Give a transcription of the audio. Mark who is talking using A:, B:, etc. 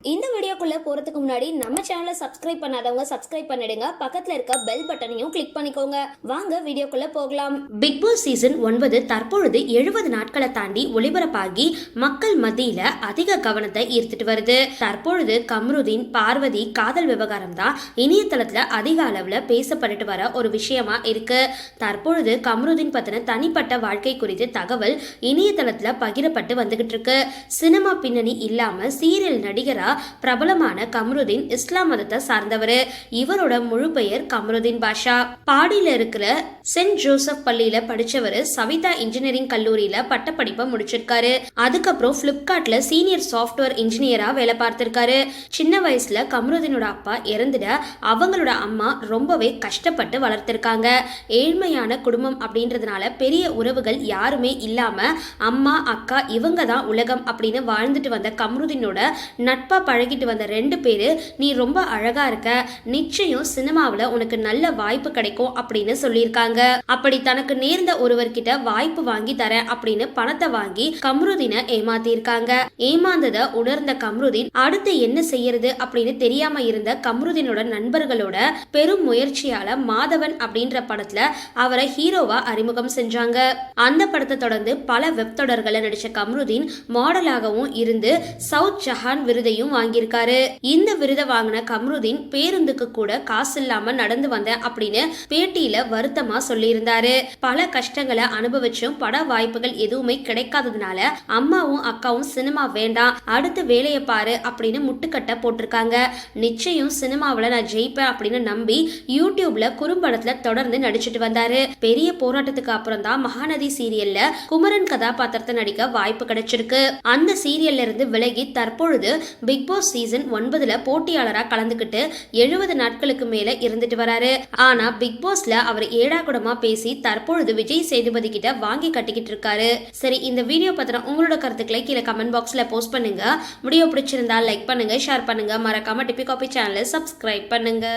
A: இந்த வீடியோக்குள்ள போறதுக்கு முன்னாடி நம்ம சேனலை சப்ஸ்கிரைப் பண்ணாதவங்க சப்ஸ்கிரைப் பண்ணிடுங்க, பக்கத்துல இருக்க பெல் பட்டனையும் கிளிக் பண்ணிக்கோங்க. வாங்க வீடியோக்குள்ள போகலாம். பிக் பாஸ் சீசன் 9 தற்பொழுது 70 நாட்களை தாண்டி ஒளிபரப்பாகி மக்கள் மத்தியில அதிக கவனத்தை ஈர்த்துட்டு வருது. தற்பொழுது கம்ருதீன் பார்வதி காதல் விவகாரம் தான் இணையதளத்துல அதிக அளவுல பேசப்பட்டு வர ஒரு விஷயமா இருக்கு. தற்பொழுது கம்ருதீன் பத்தின தனிப்பட்ட வாழ்க்கை குறித்து தகவல் இணையதளத்துல பகிரப்பட்டு வந்துகிட்டு இருக்கு. சினிமா பின்னணி இல்லாம சீரியல் நடிகரா பிரபலமான கம்ருதீன் இஸ்லாம் மதத்தை சார்ந்தவர். இவரோட முழு பெயர் கம்ருதீன் பாஷா. பாடியில இருக்கிற சென்ட் ஜோசப் பள்ளியில படிச்சவர். சவிதா இன்ஜினியரிங் கல்லூரியில பட்டப்படிப்பை முடிச்சிருக்காரு. அதுக்கப்புறம் பிளிப்கார்ட்ல சீனியர் சாஃப்ட்வேர் இன்ஜினியரா வேலை பார்த்திருக்காரு. சின்ன வயசுல கம்ருதீனோட அப்பா இறந்துட அவங்களோட அம்மா ரொம்பவே கஷ்டப்பட்டு வளர்த்திருக்காங்க. ஏழ்மையான குடும்பம் அப்படின்றதுனால பெரிய உறவுகள் யாருமே இல்லாம அம்மா அக்கா இவங்க தான் உலகம் அப்படின்னு வாழ்ந்துட்டு வந்த கம்ருதீனோட நட்பா பழகிட்டு வந்த 2 பேரு நீ ரொம்ப அழகா இருக்க, நிச்சயம் சினிமாவில் உனக்கு நல்ல வாய்ப்பு கிடைக்கும் அப்படின்னு சொல்லியிருக்காங்க. அப்படி தனக்கு நேர்ந்த ஒருவர்கிட்ட வாய்ப்பு வாங்கி தரேன் அப்படின்னு பணத்தை வாங்கி கம்ருதீனை ஏமாத்திருக்காங்க. ஏமாந்ததை உணர்ந்த கம்ருதீன் அடுத்து என்ன செய்யறது அப்படின்னு தெரியாம இருந்த கம்ருதீனோட நண்பர்களோட பெரும் முயற்சியால மாதவன் அப்படின்ற படத்துல அவரை ஹீரோவா அறிமுகம் செஞ்சாங்க. அந்த படத்தை தொடர்ந்து பல வெப் தொடர்களை நடிச்ச கம்ருதீன் மாடலாகவும் இருந்து சவுத் ஜஹான் விருதையும் வாங்கியிருக்காரு. இந்த விருதை வாங்கின கம்ருதீன் பேருந்துக்கு கூட காசு இல்லாம நடந்து வந்தேன் அப்படின்னு பேட்டியில வருத்தமா சொல்லியிருந்தாரு. பல கஷ்டங்களை அனுபவிச்சும் பட வாய்ப்புகள் எதுவுமே கிடைக்காததுனால அம்மாவும் அக்காவும் சினிமா வேண்டாம், அடுத்த வேலையை பாரு அப்படின்னு முட்டுக்கட்டை போட்டிருக்காங்க. நிச்சயம் சினிமாவில் நான் ஜெயிப்பேன் அப்படின்னு நம்பி யூடியூப்ல குறும்படத்துல தொடர்ந்து நடிச்சிட்டு வந்தாரு. பெரிய போராட்டத்துக்கு அப்புறம் தான் மகாநதி சீரியல்ல குமரன் கதாபாத்திரத்தை நடிக்க வாய்ப்பு கிடைச்சிருக்கு. அந்த சீரியல்ல இருந்து விலகி தற்பொழுது பிக் பாஸ் சீசன் 9 போட்டியாளரா கலந்துக்கிட்டு 70 நாட்களுக்கு மேல இருந்துட்டு வராரு. ஆனா பிக் பாஸ்ல அவர் ஏடாகுடமா பேசி தற்பொழுது விஜய் சேதுபதி கிட்ட வாங்கி கட்டிக்கிட்டு இருக்காரு. சரி, இந்த வீடியோ பத்தின உங்களோட கருத்துக்களை கீழே கமெண்ட் பாக்ஸ்ல போஸ்ட் பண்ணுங்க. வீடியோ பிடிச்சிருந்தா லைக் பண்ணுங்க, ஷேர் பண்ணுங்க, மறக்காம டிபி காபி சேனலை சப்ஸ்கிரைப் பண்ணுங்க.